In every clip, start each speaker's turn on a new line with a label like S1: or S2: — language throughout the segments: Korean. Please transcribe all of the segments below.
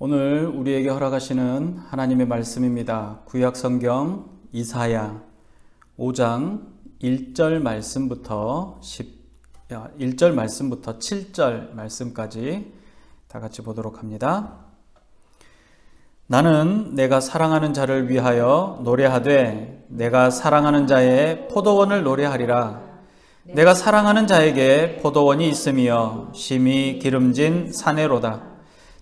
S1: 오늘 우리에게 허락하시는 하나님의 말씀입니다. 구약 성경 이사야 5장 1절 말씀부터 7절 말씀까지 다 같이 보도록 합니다. 나는 내가 사랑하는 자를 위하여 노래하되 내가 사랑하는 자의 포도원을 노래하리라. 내가 사랑하는 자에게 포도원이 있으며 심히 기름진 사내로다.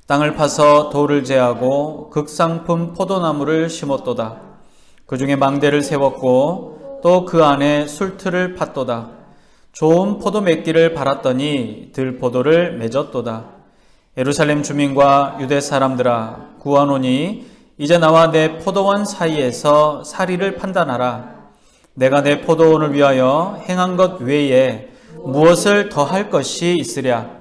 S1: 땅을 파서 돌을 제하고 극상품 포도나무를 심었도다. 그 중에 망대를 세웠고 또 그 안에 술틀을 팠도다. 좋은 포도 맺기를 바랐더니 들포도를 맺었도다. 예루살렘 주민과 유대 사람들아 구하노니 이제 나와 내 포도원 사이에서 사리를 판단하라. 내가 내 포도원을 위하여 행한 것 외에 무엇을 더 할 것이 있으랴.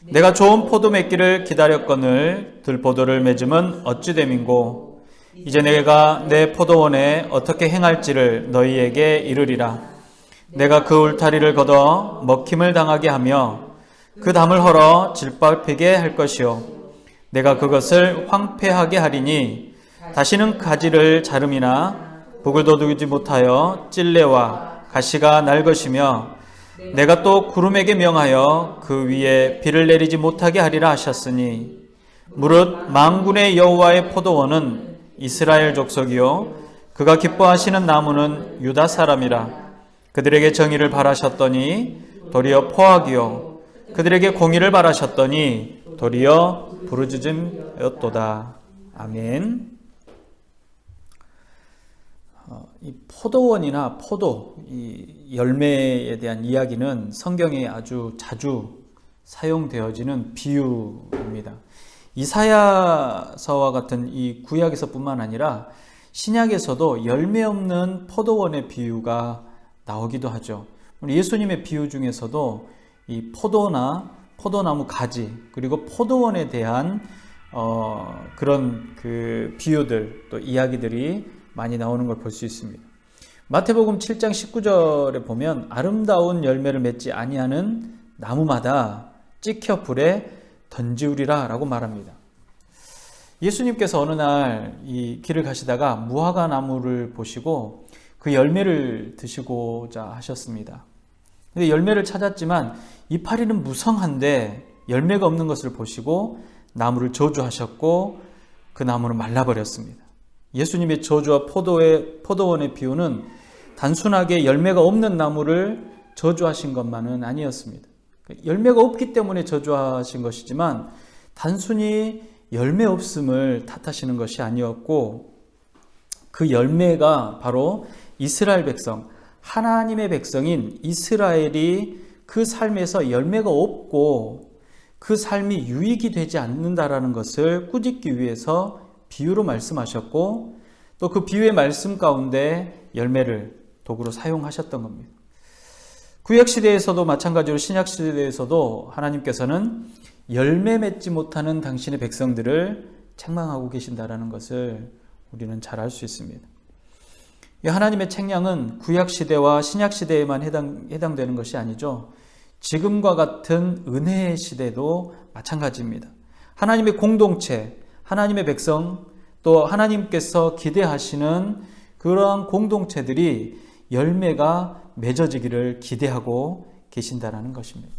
S1: 내가 좋은 포도 맺기를 기다렸거늘 들포도를 맺음은 어찌 됨인고. 이제 내가 내 포도원에 어떻게 행할지를 너희에게 이르리라. 내가 그 울타리를 걷어 먹힘을 당하게 하며 그 담을 헐어 질밟히게 할 것이요 내가 그것을 황폐하게 하리니 다시는 가지를 자름이나 북을 돋우지 못하여 찔레와 가시가 날 것이며 내가 또 구름에게 명하여 그 위에 비를 내리지 못하게 하리라 하셨으니 무릇 만군의 여호와의 포도원은 이스라엘 족속이요 그가 기뻐하시는 나무는 유다 사람이라. 그들에게 정의를 바라셨더니 도리어 포악이요 그들에게 공의를 바라셨더니 도리어 부르짖음이었도다. 아멘. 이 포도원이나 포도, 이 열매에 대한 이야기는 성경에 아주 자주 사용되어지는 비유입니다. 이사야서와 같은 이 구약에서뿐만 아니라 신약에서도 열매 없는 포도원의 비유가 나오기도 하죠. 예수님의 비유 중에서도 이 포도나 포도나무 가지 그리고 포도원에 대한 그런 그 비유들 또 이야기들이 많이 나오는 걸 볼 수 있습니다. 마태복음 7장 19절에 보면 아름다운 열매를 맺지 아니하는 나무마다 찍혀 불에 던지우리라 라고 말합니다. 예수님께서 어느 날 이 길을 가시다가 무화과 나무를 보시고 그 열매를 드시고자 하셨습니다. 근데 열매를 찾았지만 이파리는 무성한데 열매가 없는 것을 보시고 나무를 저주하셨고 그 나무는 말라버렸습니다. 예수님의 저주와 포도원의 비유는 단순하게 열매가 없는 나무를 저주하신 것만은 아니었습니다. 열매가 없기 때문에 저주하신 것이지만 단순히 열매 없음을 탓하시는 것이 아니었고 그 열매가 바로 이스라엘 백성, 하나님의 백성인 이스라엘이 그 삶에서 열매가 없고 그 삶이 유익이 되지 않는다라는 것을 꾸짖기 위해서 비유로 말씀하셨고 또 그 비유의 말씀 가운데 열매를 도구로 사용하셨던 겁니다. 구약시대에서도 마찬가지로 신약시대에서도 하나님께서는 열매 맺지 못하는 당신의 백성들을 책망하고 계신다는 것을 우리는 잘 알 수 있습니다. 이 하나님의 책량은 구약시대와 신약시대에만 해당되는 것이 아니죠. 지금과 같은 은혜의 시대도 마찬가지입니다. 하나님의 공동체, 하나님의 백성, 또 하나님께서 기대하시는 그러한 공동체들이 열매가 맺어지기를 기대하고 계신다는 것입니다.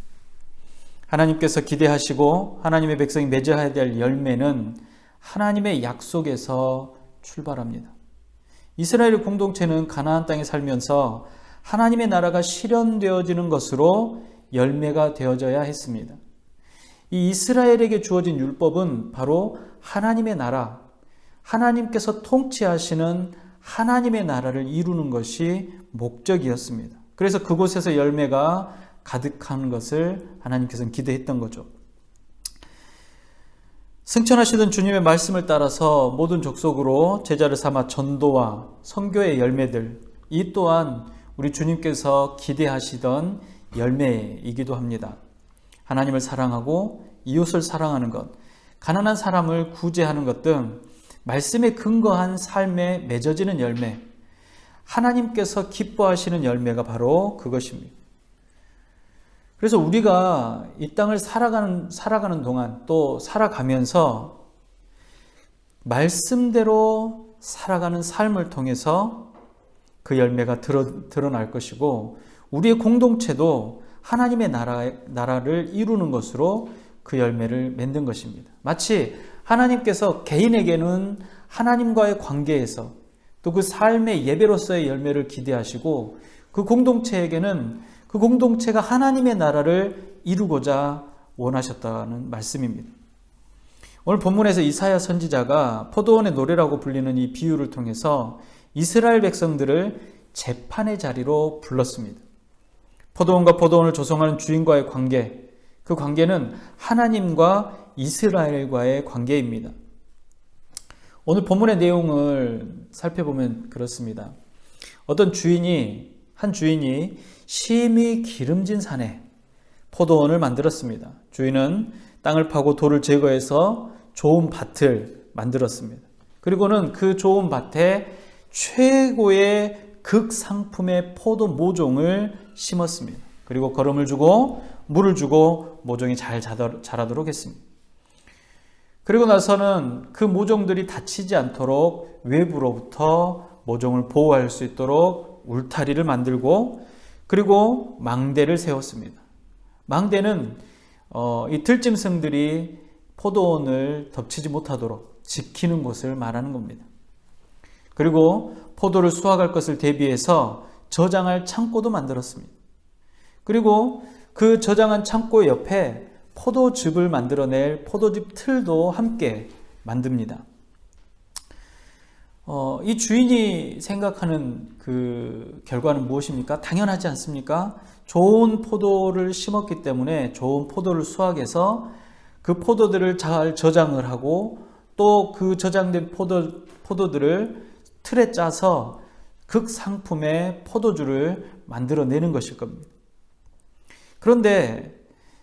S1: 하나님께서 기대하시고 하나님의 백성이 맺어야 될 열매는 하나님의 약속에서 출발합니다. 이스라엘 공동체는 가나안 땅에 살면서 하나님의 나라가 실현되어지는 것으로 열매가 되어져야 했습니다. 이 이스라엘에게 주어진 율법은 바로 하나님의 나라, 하나님께서 통치하시는 하나님의 나라를 이루는 것이 목적이었습니다. 그래서 그곳에서 열매가 가득한 것을 하나님께서는 기대했던 거죠. 승천하시던 주님의 말씀을 따라서 모든 족속으로 제자를 삼아 전도와 선교의 열매들, 이 또한 우리 주님께서 기대하시던 열매이기도 합니다. 하나님을 사랑하고 이웃을 사랑하는 것, 가난한 사람을 구제하는 것 등 말씀에 근거한 삶에 맺어지는 열매, 하나님께서 기뻐하시는 열매가 바로 그것입니다. 그래서 우리가 이 땅을 살아가는 동안 또 살아가면서 말씀대로 살아가는 삶을 통해서 그 열매가 드러날 것이고, 우리의 공동체도 하나님의 나라를 이루는 것으로 그 열매를 맺는 것입니다. 마치 하나님께서 개인에게는 하나님과의 관계에서 또 그 삶의 예배로서의 열매를 기대하시고, 그 공동체에게는 그 공동체가 하나님의 나라를 이루고자 원하셨다는 말씀입니다. 오늘 본문에서 이사야 선지자가 포도원의 노래라고 불리는 이 비유를 통해서 이스라엘 백성들을 재판의 자리로 불렀습니다. 포도원과 포도원을 조성하는 주인과의 관계, 그 관계는 하나님과 이스라엘과의 관계입니다. 오늘 본문의 내용을 살펴보면 그렇습니다. 어떤 한 주인이 심히 기름진 산에 포도원을 만들었습니다. 주인은 땅을 파고 돌을 제거해서 좋은 밭을 만들었습니다. 그리고는 그 좋은 밭에 최고의 극상품의 포도 모종을 심었습니다. 그리고 거름을 주고 물을 주고 모종이 잘 자라도록 했습니다. 그리고 나서는 그 모종들이 다치지 않도록 외부로부터 모종을 보호할 수 있도록 울타리를 만들고, 그리고 망대를 세웠습니다. 망대는 이 들짐승들이 포도원을 덮치지 못하도록 지키는 것을 말하는 겁니다. 그리고 포도를 수확할 것을 대비해서 저장할 창고도 만들었습니다. 그리고 그 저장한 창고 옆에 포도즙을 만들어낼 포도즙 틀도 함께 만듭니다. 이 주인이 생각하는 그 결과는 무엇입니까? 당연하지 않습니까? 좋은 포도를 심었기 때문에 좋은 포도를 수확해서 그 포도들을 잘 저장을 하고, 또 그 저장된 포도들을 틀에 짜서 극상품의 포도주를 만들어내는 것일 겁니다. 그런데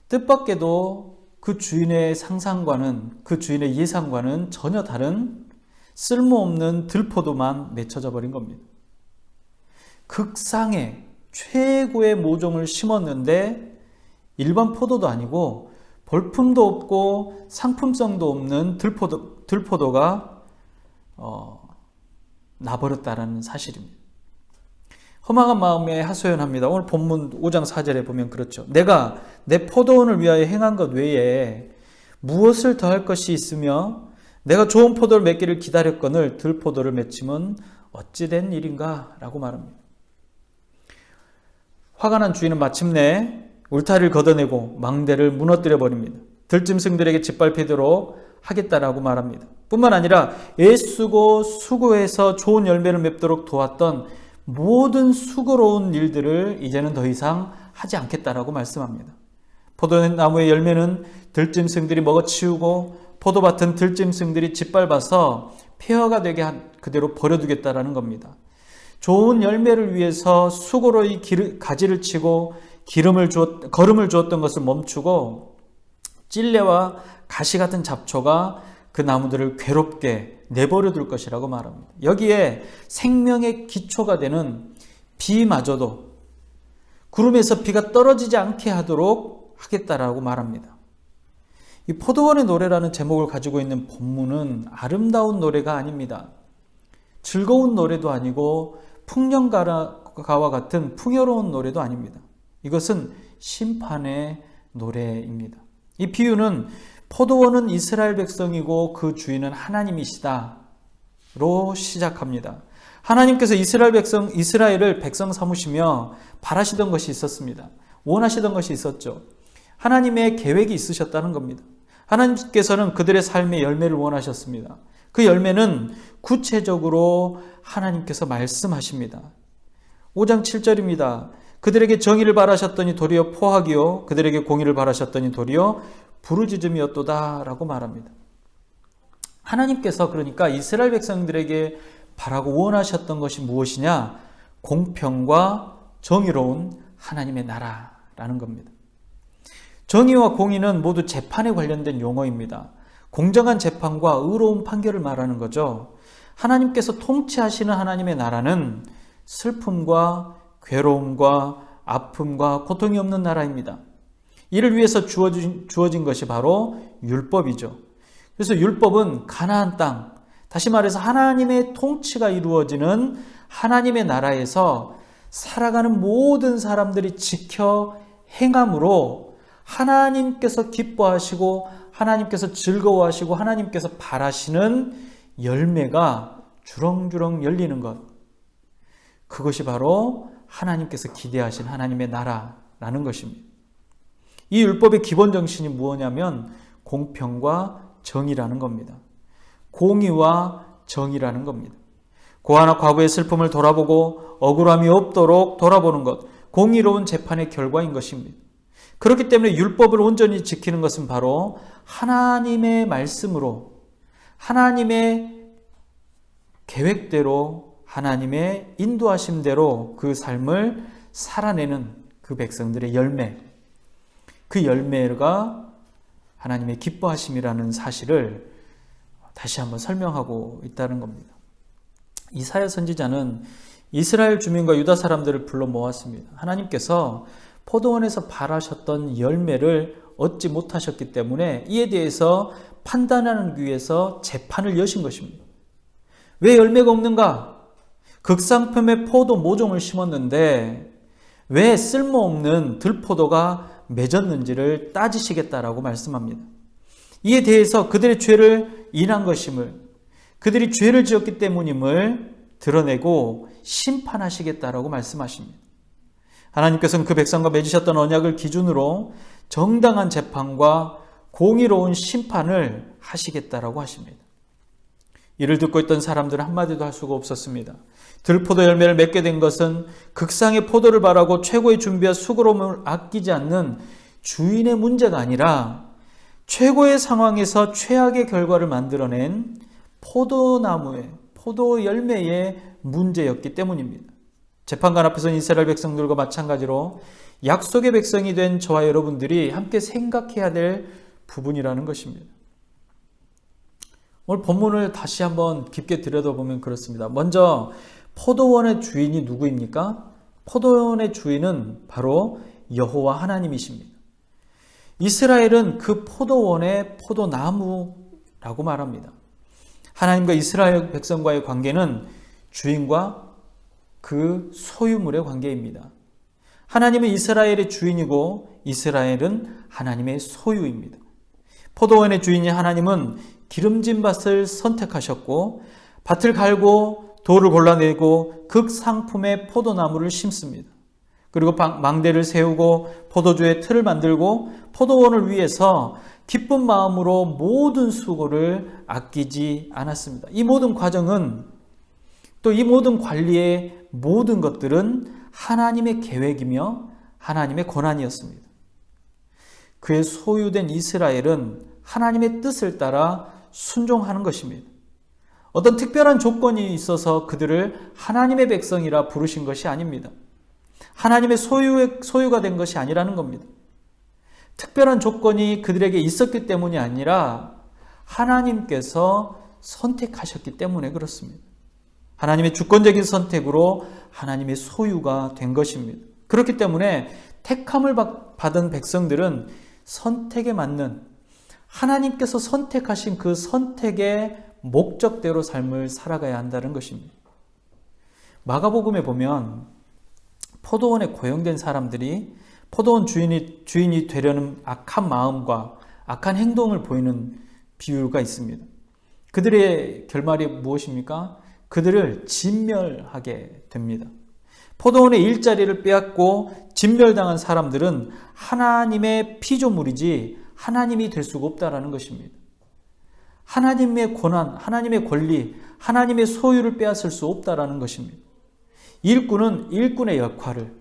S1: 뜻밖에도 그 주인의 상상과는, 그 주인의 예상과는 전혀 다른 쓸모없는 들포도만 맺혀져 버린 겁니다. 극상의 최고의 모종을 심었는데 일반 포도도 아니고 볼품도 없고 상품성도 없는 들포도가 나버렸다는 사실입니다. 허망한 마음에 하소연합니다. 오늘 본문 5장 4절에 보면 그렇죠. 내가 내 포도원을 위하여 행한 것 외에 무엇을 더할 것이 있으며 내가 좋은 포도를 맺기를 기다렸거늘 들포도를 맺힘은 어찌 된 일인가? 라고 말합니다. 화가 난 주인은 마침내 울타리를 걷어내고 망대를 무너뜨려 버립니다. 들짐승들에게 짓밟히도록 하겠다라고 말합니다. 뿐만 아니라 애쓰고 수고해서 좋은 열매를 맺도록 도왔던 모든 수고로운 일들을 이제는 더 이상 하지 않겠다라고 말씀합니다. 포도나무의 열매는 들짐승들이 먹어치우고 포도밭은 들짐승들이 짓밟아서 폐허가 되게 그대로 버려두겠다라는 겁니다. 좋은 열매를 위해서 수고로 이 가지를 치고 거름을 주었던 것을 멈추고 찔레와 가시 같은 잡초가 그 나무들을 괴롭게 내버려 둘 것이라고 말합니다. 여기에 생명의 기초가 되는 비마저도 구름에서 비가 떨어지지 않게 하도록 하겠다라고 말합니다. 이 포도원의 노래라는 제목을 가지고 있는 본문은 아름다운 노래가 아닙니다. 즐거운 노래도 아니고 풍년가와 같은 풍요로운 노래도 아닙니다. 이것은 심판의 노래입니다. 이 비유는 포도원은 이스라엘 백성이고 그 주인은 하나님이시다로 시작합니다. 하나님께서 이스라엘을 백성 삼으시며 바라시던 것이 있었습니다. 원하시던 것이 있었죠. 하나님의 계획이 있으셨다는 겁니다. 하나님께서는 그들의 삶의 열매를 원하셨습니다. 그 열매는 구체적으로 하나님께서 말씀하십니다. 5장 7절입니다. 그들에게 정의를 바라셨더니 도리어 포악이요 그들에게 공의를 바라셨더니 도리어 부르짖음이었도다 라고 말합니다. 하나님께서 그러니까 이스라엘 백성들에게 바라고 원하셨던 것이 무엇이냐? 공평과 정의로운 하나님의 나라라는 겁니다. 정의와 공의는 모두 재판에 관련된 용어입니다. 공정한 재판과 의로운 판결을 말하는 거죠. 하나님께서 통치하시는 하나님의 나라는 슬픔과 괴로움과 아픔과 고통이 없는 나라입니다. 이를 위해서 주어진 것이 바로 율법이죠. 그래서 율법은 가나안 땅, 다시 말해서 하나님의 통치가 이루어지는 하나님의 나라에서 살아가는 모든 사람들이 지켜 행함으로 하나님께서 기뻐하시고 하나님께서 즐거워하시고 하나님께서 바라시는 열매가 주렁주렁 열리는 것. 그것이 바로 하나님께서 기대하신 하나님의 나라라는 것입니다. 이 율법의 기본 정신이 무엇이냐면 공평과 정의라는 겁니다. 공의와 정의라는 겁니다. 고아나 과부의 슬픔을 돌아보고 억울함이 없도록 돌아보는 것, 공의로운 재판의 결과인 것입니다. 그렇기 때문에 율법을 온전히 지키는 것은 바로 하나님의 말씀으로, 하나님의 계획대로, 하나님의 인도하심대로 그 삶을 살아내는 그 백성들의 열매, 그 열매가 하나님의 기뻐하심이라는 사실을 다시 한번 설명하고 있다는 겁니다. 이사야 선지자는 이스라엘 주민과 유다 사람들을 불러 모았습니다. 하나님께서 포도원에서 바라셨던 열매를 얻지 못하셨기 때문에 이에 대해서 판단하기 위해서 재판을 여신 것입니다. 왜 열매가 없는가? 극상품의 포도 모종을 심었는데 왜 쓸모없는 들포도가 맺었는지를 따지시겠다라고 말씀합니다. 이에 대해서 그들의 죄를 인한 것임을, 그들이 죄를 지었기 때문임을 드러내고 심판하시겠다라고 말씀하십니다. 하나님께서는 그 백성과 맺으셨던 언약을 기준으로 정당한 재판과 공의로운 심판을 하시겠다라고 하십니다. 이를 듣고 있던 사람들은 한마디도 할 수가 없었습니다. 들포도 열매를 맺게 된 것은 극상의 포도를 바라고 최고의 준비와 수고로움을 아끼지 않는 주인의 문제가 아니라 최고의 상황에서 최악의 결과를 만들어낸 포도나무의, 포도 열매의 문제였기 때문입니다. 재판관 앞에서는 이스라엘 백성들과 마찬가지로 약속의 백성이 된 저와 여러분들이 함께 생각해야 될 부분이라는 것입니다. 오늘 본문을 다시 한번 깊게 들여다보면 그렇습니다. 먼저 포도원의 주인이 누구입니까? 포도원의 주인은 바로 여호와 하나님이십니다. 이스라엘은 그 포도원의 포도나무라고 말합니다. 하나님과 이스라엘 백성과의 관계는 주인과 그 소유물의 관계입니다. 하나님은 이스라엘의 주인이고 이스라엘은 하나님의 소유입니다. 포도원의 주인인 하나님은 기름진 밭을 선택하셨고 밭을 갈고 돌을 골라내고 극상품의 포도나무를 심습니다. 그리고 망대를 세우고 포도주의 틀을 만들고 포도원을 위해서 기쁜 마음으로 모든 수고를 아끼지 않았습니다. 이 모든 과정은, 또 이 모든 관리의 모든 것들은 하나님의 계획이며 하나님의 권한이었습니다. 그의 소유된 이스라엘은 하나님의 뜻을 따라 순종하는 것입니다. 어떤 특별한 조건이 있어서 그들을 하나님의 백성이라 부르신 것이 아닙니다. 하나님의 소유가 된 것이 아니라는 겁니다. 특별한 조건이 그들에게 있었기 때문이 아니라 하나님께서 선택하셨기 때문에 그렇습니다. 하나님의 주권적인 선택으로 하나님의 소유가 된 것입니다. 그렇기 때문에 택함을 받은 백성들은 선택에 맞는, 하나님께서 선택하신 그 선택의 목적대로 삶을 살아가야 한다는 것입니다. 마가복음에 보면 포도원에 고용된 사람들이 포도원 주인이 되려는 악한 마음과 악한 행동을 보이는 비유가 있습니다. 그들의 결말이 무엇입니까? 그들을 진멸하게 됩니다. 포도원의 일자리를 빼앗고 진멸당한 사람들은 하나님의 피조물이지 하나님이 될 수가 없다라는 것입니다. 하나님의 권한, 하나님의 권리, 하나님의 소유를 빼앗을 수 없다라는 것입니다. 일꾼은 일꾼의 역할을,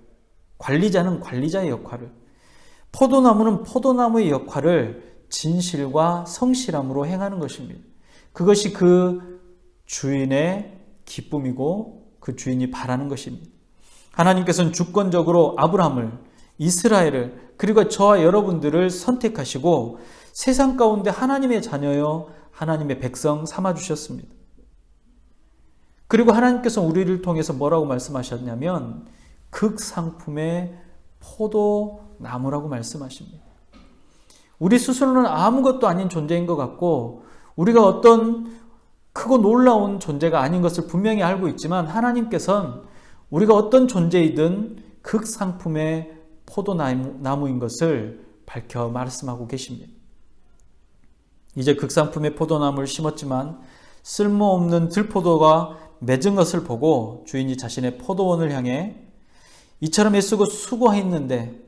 S1: 관리자는 관리자의 역할을, 포도나무는 포도나무의 역할을 진실과 성실함으로 행하는 것입니다. 그것이 그 주인의 기쁨이고 그 주인이 바라는 것입니다. 하나님께서는 주권적으로 아브라함을, 이스라엘을, 그리고 저와 여러분들을 선택하시고 세상 가운데 하나님의 자녀여 하나님의 백성 삼아주셨습니다. 그리고 하나님께서 우리를 통해서 뭐라고 말씀하셨냐면 극상품의 포도나무라고 말씀하십니다. 우리 스스로는 아무것도 아닌 존재인 것 같고 우리가 어떤 크고 놀라운 존재가 아닌 것을 분명히 알고 있지만 하나님께서는 우리가 어떤 존재이든 극상품의 포도나무인 것을 밝혀 말씀하고 계십니다. 이제 극상품의 포도나무를 심었지만 쓸모없는 들포도가 맺은 것을 보고 주인이 자신의 포도원을 향해 이처럼 애쓰고 수고했는데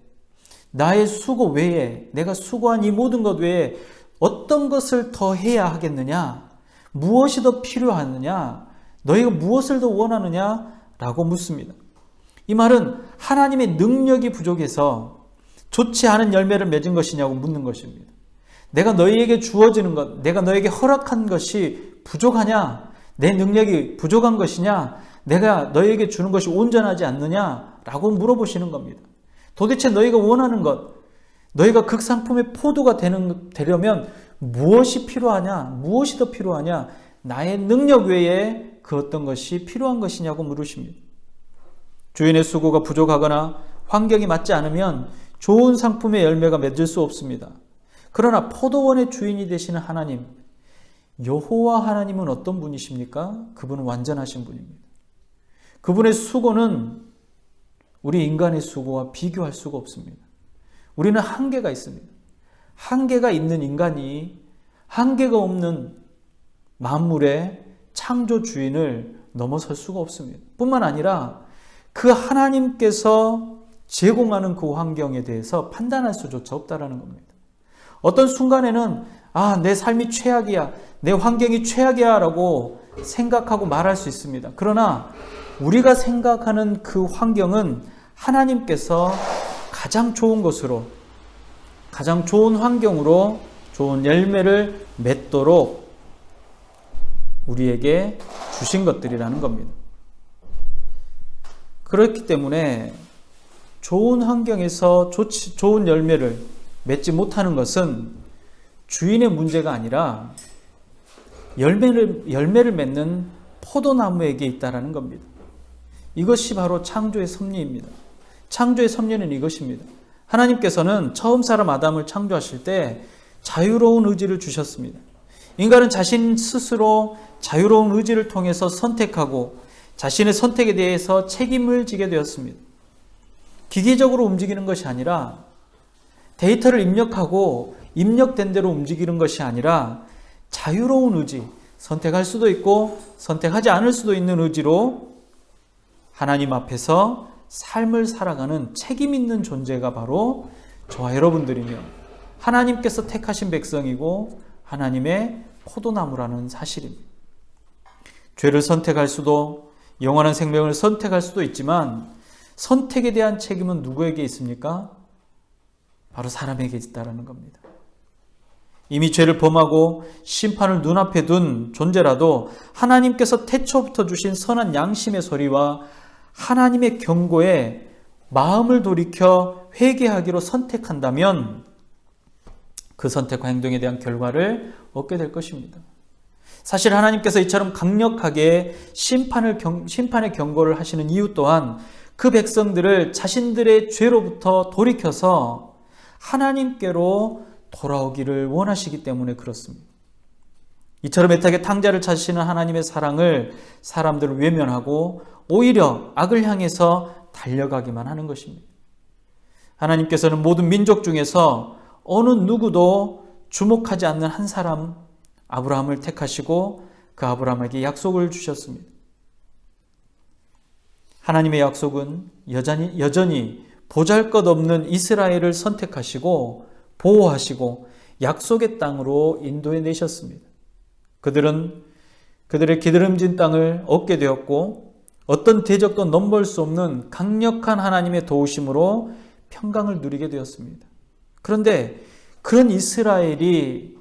S1: 나의 수고 외에, 내가 수고한 이 모든 것 외에 어떤 것을 더 해야 하겠느냐? 무엇이 더 필요하느냐? 너희가 무엇을 더 원하느냐? 라고 묻습니다. 이 말은 하나님의 능력이 부족해서 좋지 않은 열매를 맺은 것이냐고 묻는 것입니다. 내가 너희에게 주어지는 것, 내가 너에게 허락한 것이 부족하냐? 내 능력이 부족한 것이냐? 내가 너희에게 주는 것이 온전하지 않느냐? 라고 물어보시는 겁니다. 도대체 너희가 원하는 것, 너희가 극상품의 포도가 되려면 무엇이 필요하냐? 무엇이 더 필요하냐? 나의 능력 외에 그 어떤 것이 필요한 것이냐고 물으십니다. 주인의 수고가 부족하거나 환경이 맞지 않으면 좋은 상품의 열매가 맺을 수 없습니다. 그러나 포도원의 주인이 되시는 하나님, 여호와 하나님은 어떤 분이십니까? 그분은 완전하신 분입니다. 그분의 수고는 우리 인간의 수고와 비교할 수가 없습니다. 우리는 한계가 있습니다. 한계가 있는 인간이 한계가 없는 만물의 창조 주인을 넘어설 수가 없습니다. 뿐만 아니라 그 하나님께서 제공하는 그 환경에 대해서 판단할 수조차 없다라는 겁니다. 어떤 순간에는 내 삶이 최악이야, 내 환경이 최악이야 라고 생각하고 말할 수 있습니다. 그러나 우리가 생각하는 그 환경은 하나님께서 가장 좋은 것으로, 가장 좋은 환경으로 좋은 열매를 맺도록 우리에게 주신 것들이라는 겁니다. 그렇기 때문에 좋은 환경에서 좋은 열매를 맺지 못하는 것은 주인의 문제가 아니라 열매를 맺는 포도나무에게 있다라는 겁니다. 이것이 바로 창조의 섭리입니다. 창조의 섭리는 이것입니다. 하나님께서는 처음 사람 아담을 창조하실 때 자유로운 의지를 주셨습니다. 인간은 자신 스스로 자유로운 의지를 통해서 선택하고 자신의 선택에 대해서 책임을 지게 되었습니다. 기계적으로 움직이는 것이 아니라 데이터를 입력하고 입력된 대로 움직이는 것이 아니라 자유로운 의지, 선택할 수도 있고 선택하지 않을 수도 있는 의지로 하나님 앞에서 삶을 살아가는 책임 있는 존재가 바로 저와 여러분들이며 하나님께서 택하신 백성이고 하나님의 포도나무라는 사실입니다. 죄를 선택할 수도 영원한 생명을 선택할 수도 있지만 선택에 대한 책임은 누구에게 있습니까? 바로 사람에게 있다라는 겁니다. 이미 죄를 범하고 심판을 눈앞에 둔 존재라도 하나님께서 태초부터 주신 선한 양심의 소리와 하나님의 경고에 마음을 돌이켜 회개하기로 선택한다면 그 선택과 행동에 대한 결과를 얻게 될 것입니다. 사실 하나님께서 이처럼 강력하게 심판의 경고를 하시는 이유 또한 그 백성들을 자신들의 죄로부터 돌이켜서 하나님께로 돌아오기를 원하시기 때문에 그렇습니다. 이처럼 애타게 탕자를 찾으시는 하나님의 사랑을 사람들을 외면하고 오히려 악을 향해서 달려가기만 하는 것입니다. 하나님께서는 모든 민족 중에서 어느 누구도 주목하지 않는 한 사람 아브라함을 택하시고 그 아브라함에게 약속을 주셨습니다. 하나님의 약속은 여전히 보잘것없는 이스라엘을 선택하시고 보호하시고 약속의 땅으로 인도해 내셨습니다. 그들은 그들의 기드름진 땅을 얻게 되었고 어떤 대적도 넘볼 수 없는 강력한 하나님의 도우심으로 평강을 누리게 되었습니다. 그런데 그런 이스라엘이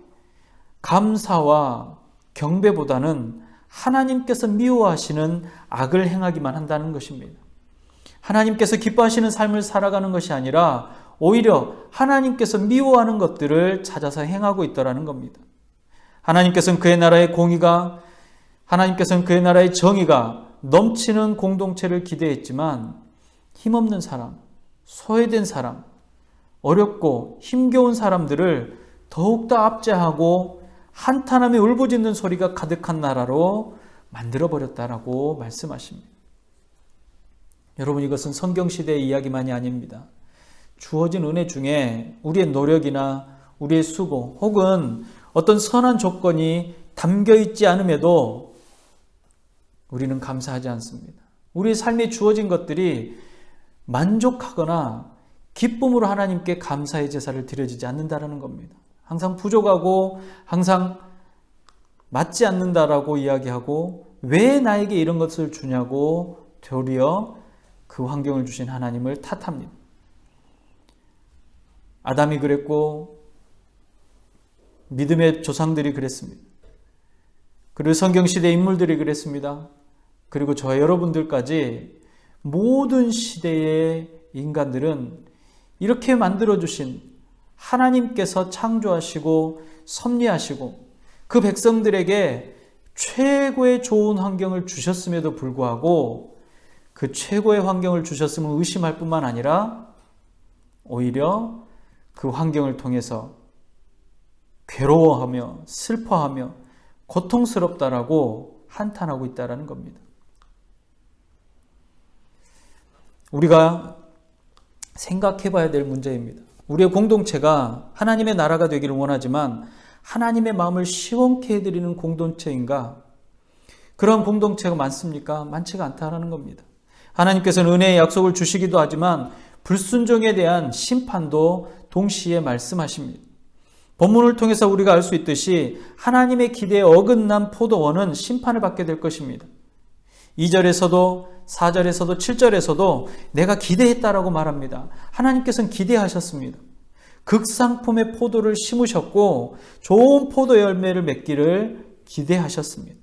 S1: 감사와 경배보다는 하나님께서 미워하시는 악을 행하기만 한다는 것입니다. 하나님께서 기뻐하시는 삶을 살아가는 것이 아니라 오히려 하나님께서 미워하는 것들을 찾아서 행하고 있더라는 겁니다. 하나님께서는 그의 나라의 공의가, 하나님께서는 그의 나라의 정의가 넘치는 공동체를 기대했지만 힘없는 사람, 소외된 사람, 어렵고 힘겨운 사람들을 더욱더 압제하고 한탄하며 울부짖는 소리가 가득한 나라로 만들어버렸다라고 말씀하십니다. 여러분, 이것은 성경시대의 이야기만이 아닙니다. 주어진 은혜 중에 우리의 노력이나 우리의 수고 혹은 어떤 선한 조건이 담겨있지 않음에도 우리는 감사하지 않습니다. 우리의 삶에 주어진 것들이 만족하거나 기쁨으로 하나님께 감사의 제사를 드려지지 않는다는 겁니다. 항상 부족하고 항상 맞지 않는다라고 이야기하고 왜 나에게 이런 것을 주냐고 도리어 그 환경을 주신 하나님을 탓합니다. 아담이 그랬고 믿음의 조상들이 그랬습니다. 그리고 성경시대 인물들이 그랬습니다. 그리고 저와 여러분들까지 모든 시대의 인간들은 이렇게 만들어주신 하나님께서 창조하시고 섭리하시고 그 백성들에게 최고의 좋은 환경을 주셨음에도 불구하고 그 최고의 환경을 주셨음을 의심할 뿐만 아니라 오히려 그 환경을 통해서 괴로워하며 슬퍼하며 고통스럽다라고 한탄하고 있다는 겁니다. 우리가 생각해 봐야 될 문제입니다. 우리의 공동체가 하나님의 나라가 되기를 원하지만 하나님의 마음을 시원케 해드리는 공동체인가? 그런 공동체가 많습니까? 많지가 않다는 겁니다. 하나님께서는 은혜의 약속을 주시기도 하지만 불순종에 대한 심판도 동시에 말씀하십니다. 본문을 통해서 우리가 알 수 있듯이 하나님의 기대에 어긋난 포도원은 심판을 받게 될 것입니다. 2절에서도 4절에서도 7절에서도 내가 기대했다라고 말합니다. 하나님께서는 기대하셨습니다. 극상품의 포도를 심으셨고 좋은 포도 열매를 맺기를 기대하셨습니다.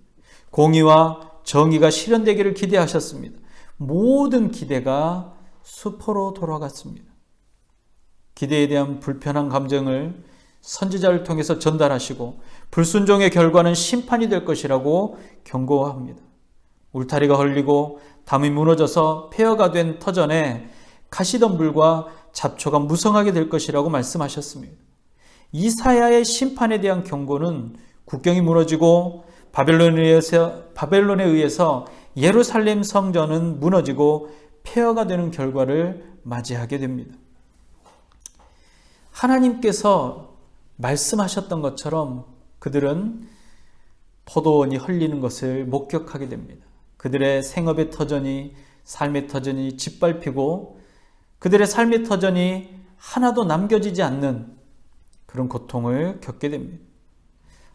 S1: 공의와 정의가 실현되기를 기대하셨습니다. 모든 기대가 수포로 돌아갔습니다. 기대에 대한 불편한 감정을 선지자를 통해서 전달하시고 불순종의 결과는 심판이 될 것이라고 경고합니다. 울타리가 헐리고 담이 무너져서 폐허가 된 터전에 가시덤불과 잡초가 무성하게 될 것이라고 말씀하셨습니다. 이사야의 심판에 대한 경고는 국경이 무너지고 바벨론에 의해서 예루살렘 성전은 무너지고 폐허가 되는 결과를 맞이하게 됩니다. 하나님께서 말씀하셨던 것처럼 그들은 포도원이 헐리는 것을 목격하게 됩니다. 그들의 생업의 터전이, 삶의 터전이 짓밟히고 그들의 삶의 터전이 하나도 남겨지지 않는 그런 고통을 겪게 됩니다.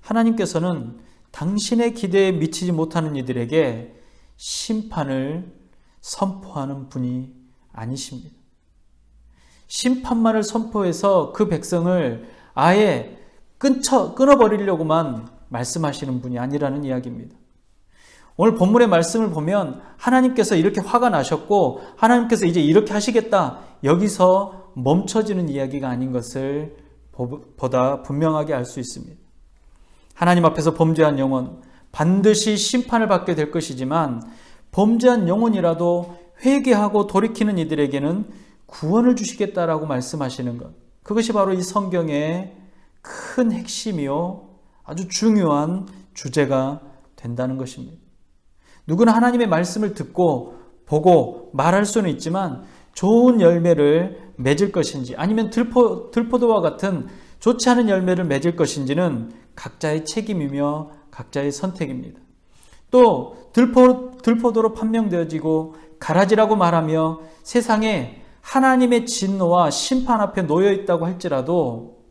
S1: 하나님께서는 당신의 기대에 미치지 못하는 이들에게 심판을 선포하는 분이 아니십니다. 심판만을 선포해서 그 백성을 아예 끊어버리려고만 말씀하시는 분이 아니라는 이야기입니다. 오늘 본문의 말씀을 보면 하나님께서 이렇게 화가 나셨고 하나님께서 이제 이렇게 하시겠다, 여기서 멈춰지는 이야기가 아닌 것을 보다 분명하게 알 수 있습니다. 하나님 앞에서 범죄한 영혼 반드시 심판을 받게 될 것이지만 범죄한 영혼이라도 회개하고 돌이키는 이들에게는 구원을 주시겠다라고 말씀하시는 것, 그것이 바로 이 성경의 큰 핵심이요 아주 중요한 주제가 된다는 것입니다. 누구나 하나님의 말씀을 듣고 보고 말할 수는 있지만 좋은 열매를 맺을 것인지 아니면 들포도와 같은 좋지 않은 열매를 맺을 것인지는 각자의 책임이며 각자의 선택입니다. 또 들포도로 판명되어지고 가라지라고 말하며 세상에 하나님의 진노와 심판 앞에 놓여 있다고 할지라도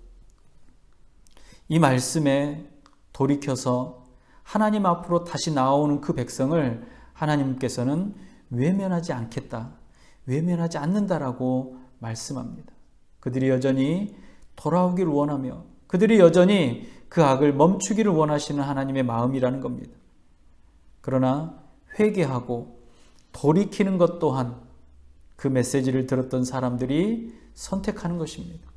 S1: 이 말씀에 돌이켜서 하나님 앞으로 다시 나오는 그 백성을 하나님께서는 외면하지 않겠다, 외면하지 않는다라고 말씀합니다. 그들이 여전히 돌아오기를 원하며 그들이 여전히 그 악을 멈추기를 원하시는 하나님의 마음이라는 겁니다. 그러나 회개하고 돌이키는 것 또한 그 메시지를 들었던 사람들이 선택하는 것입니다.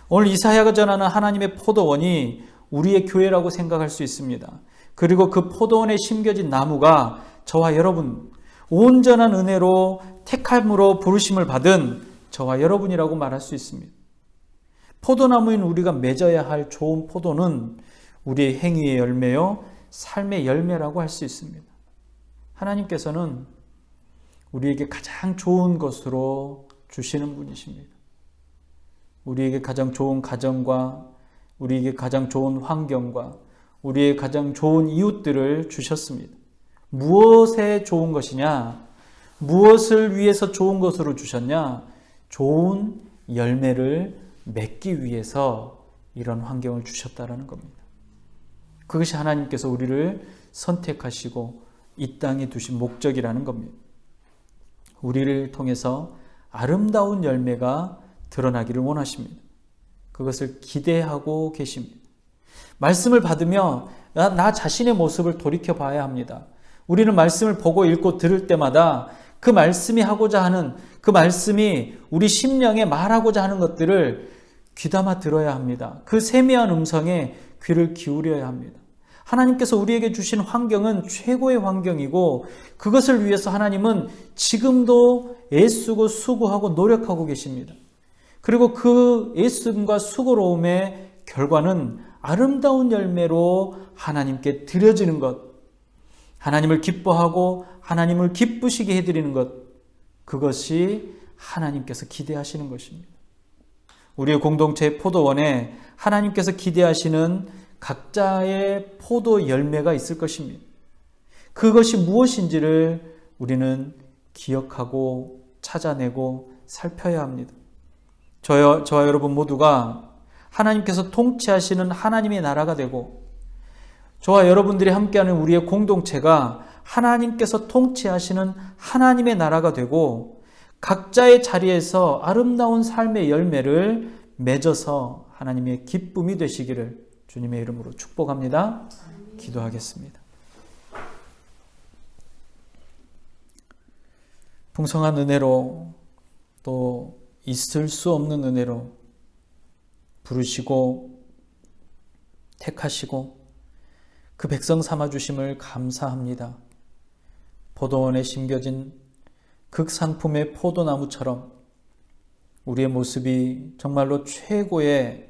S1: 오늘 이사야가 전하는 하나님의 포도원이 우리의 교회라고 생각할 수 있습니다. 그리고 그 포도원에 심겨진 나무가 저와 여러분, 온전한 은혜로 택함으로 부르심을 받은 저와 여러분이라고 말할 수 있습니다. 포도나무인 우리가 맺어야 할 좋은 포도는 우리의 행위의 열매요, 삶의 열매라고 할 수 있습니다. 하나님께서는 우리에게 가장 좋은 것으로 주시는 분이십니다. 우리에게 가장 좋은 가정과 우리에게 가장 좋은 환경과 우리의 가장 좋은 이웃들을 주셨습니다. 무엇에 좋은 것이냐? 무엇을 위해서 좋은 것으로 주셨냐? 좋은 열매를 맺기 위해서 이런 환경을 주셨다라는 겁니다. 그것이 하나님께서 우리를 선택하시고 이 땅에 두신 목적이라는 겁니다. 우리를 통해서 아름다운 열매가 드러나기를 원하십니다. 그것을 기대하고 계십니다. 말씀을 받으며 나 자신의 모습을 돌이켜 봐야 합니다. 우리는 말씀을 보고 읽고 들을 때마다 그 말씀이 하고자 하는, 그 말씀이 우리 심령에 말하고자 하는 것들을 귀담아 들어야 합니다. 그 세미한 음성에 귀를 기울여야 합니다. 하나님께서 우리에게 주신 환경은 최고의 환경이고 그것을 위해서 하나님은 지금도 애쓰고 수고하고 노력하고 계십니다. 그리고 그 애씀과 수고로움의 결과는 아름다운 열매로 하나님께 드려지는 것, 하나님을 기뻐하고 하나님을 기쁘시게 해드리는 것, 그것이 하나님께서 기대하시는 것입니다. 우리의 공동체의 포도원에 하나님께서 기대하시는 각자의 포도 열매가 있을 것입니다. 그것이 무엇인지를 우리는 기억하고 찾아내고 살펴야 합니다. 저와 여러분 모두가 하나님께서 통치하시는 하나님의 나라가 되고 저와 여러분들이 함께하는 우리의 공동체가 하나님께서 통치하시는 하나님의 나라가 되고 각자의 자리에서 아름다운 삶의 열매를 맺어서 하나님의 기쁨이 되시기를 주님의 이름으로 축복합니다. 기도하겠습니다. 풍성한 은혜로 또 있을 수 없는 은혜로 부르시고 택하시고 그 백성 삼아주심을 감사합니다. 포도원에 심겨진 극상품의 포도나무처럼 우리의 모습이 정말로 최고의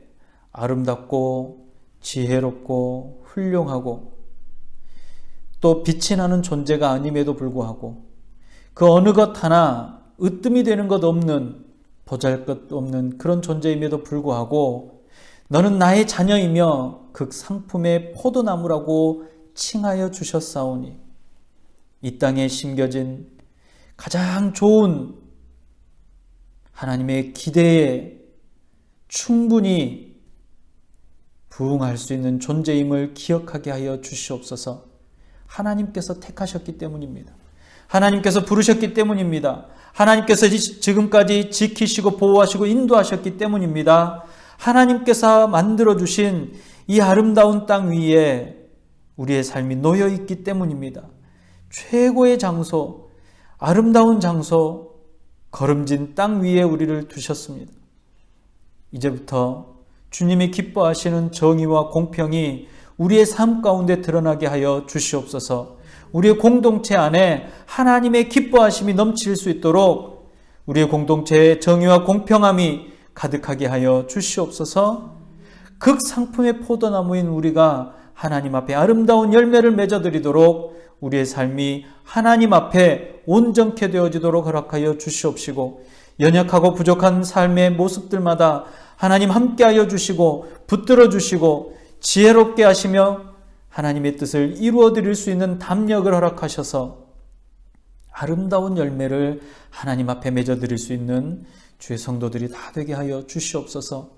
S1: 아름답고 지혜롭고 훌륭하고 또 빛이 나는 존재가 아님에도 불구하고 그 어느 것 하나 으뜸이 되는 것 없는 보잘것없는 그런 존재임에도 불구하고 너는 나의 자녀이며 극상품의 포도나무라고 칭하여 주셨사오니 이 땅에 심겨진 가장 좋은 하나님의 기대에 충분히 부응할 수 있는 존재임을 기억하게 하여 주시옵소서. 하나님께서 택하셨기 때문입니다. 하나님께서 부르셨기 때문입니다. 하나님께서 지금까지 지키시고 보호하시고 인도하셨기 때문입니다. 하나님께서 만들어주신 이 아름다운 땅 위에 우리의 삶이 놓여있기 때문입니다. 최고의 장소, 아름다운 장소, 거름진 땅 위에 우리를 두셨습니다. 이제부터 주님이 기뻐하시는 정의와 공평이 우리의 삶 가운데 드러나게 하여 주시옵소서. 우리의 공동체 안에 하나님의 기뻐하심이 넘칠 수 있도록 우리의 공동체에 정의와 공평함이 가득하게 하여 주시옵소서. 극상품의 포도나무인 우리가 하나님 앞에 아름다운 열매를 맺어드리도록 우리의 삶이 하나님 앞에 온전케 되어지도록 허락하여 주시옵시고 연약하고 부족한 삶의 모습들마다 하나님 함께하여 주시고 붙들어 주시고 지혜롭게 하시며 하나님의 뜻을 이루어 드릴 수 있는 담력을 허락하셔서 아름다운 열매를 하나님 앞에 맺어 드릴 수 있는 주의 성도들이 다 되게 하여 주시옵소서.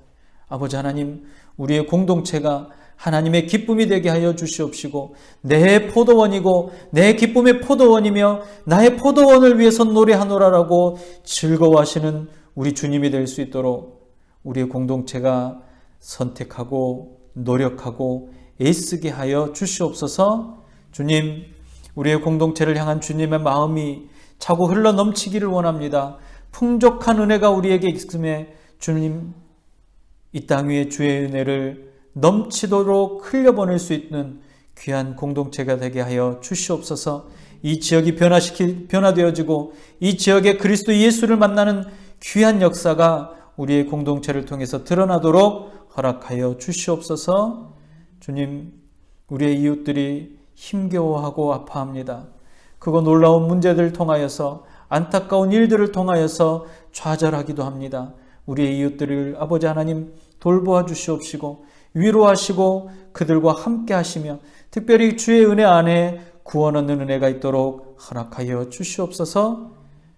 S1: 아버지 하나님, 우리의 공동체가 하나님의 기쁨이 되게 하여 주시옵시고 내 포도원이고 내 기쁨의 포도원이며 나의 포도원을 위해서 노래하노라라고 즐거워하시는 우리 주님이 될 수 있도록 우리의 공동체가 선택하고 노력하고 애쓰게 하여 주시옵소서. 주님, 우리의 공동체를 향한 주님의 마음이 차고 흘러 넘치기를 원합니다. 풍족한 은혜가 우리에게 있음에 주님, 이 땅 위에 주의 은혜를 넘치도록 흘려보낼 수 있는 귀한 공동체가 되게 하여 주시옵소서. 이 지역이 변화되어지고 이 지역에 그리스도 예수를 만나는 귀한 역사가 우리의 공동체를 통해서 드러나도록 허락하여 주시옵소서. 주님, 우리의 이웃들이 힘겨워하고 아파합니다. 그거 놀라운 문제들을 통하여서, 안타까운 일들을 통하여서 좌절하기도 합니다. 우리의 이웃들을 아버지 하나님 돌보아 주시옵시고 위로하시고 그들과 함께 하시며 특별히 주의 은혜 안에 구원 얻는 은혜가 있도록 허락하여 주시옵소서.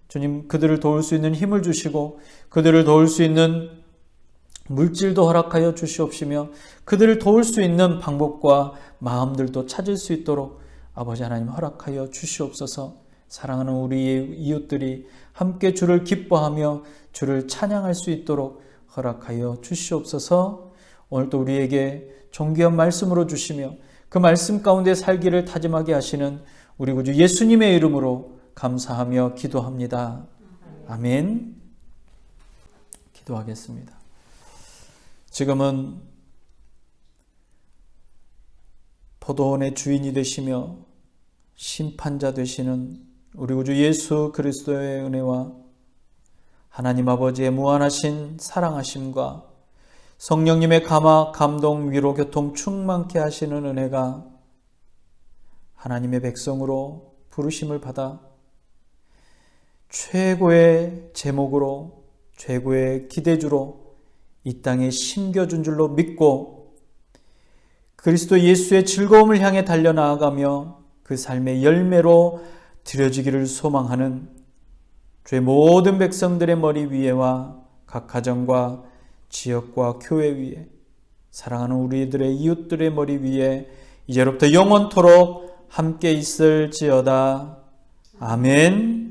S1: 주님, 그들을 도울 수 있는 힘을 주시고 그들을 도울 수 있는 물질도 허락하여 주시옵시며 그들을 도울 수 있는 방법과 마음들도 찾을 수 있도록 아버지 하나님 허락하여 주시옵소서. 사랑하는 우리의 이웃들이 함께 주를 기뻐하며 주를 찬양할 수 있도록 허락하여 주시옵소서. 오늘도 우리에게 존귀한 말씀으로 주시며 그 말씀 가운데 살기를 다짐하게 하시는 우리 구주 예수님의 이름으로 감사하며 기도합니다. 아멘. 기도하겠습니다. 지금은 포도원의 주인이 되시며 심판자 되시는 우리 구주 예수 그리스도의 은혜와 하나님 아버지의 무한하신 사랑하심과 성령님의 감화, 감동, 위로, 교통 충만케 하시는 은혜가 하나님의 백성으로 부르심을 받아 최고의 제목으로, 최고의 기대주로 이 땅에 심겨준 줄로 믿고 그리스도 예수의 즐거움을 향해 달려나아가며 그 삶의 열매로 드려지기를 소망하는 주의 모든 백성들의 머리 위에와 각 가정과 지역과 교회 위에 사랑하는 우리들의 이웃들의 머리 위에 이제로부터 영원토록 함께 있을지어다. 아멘.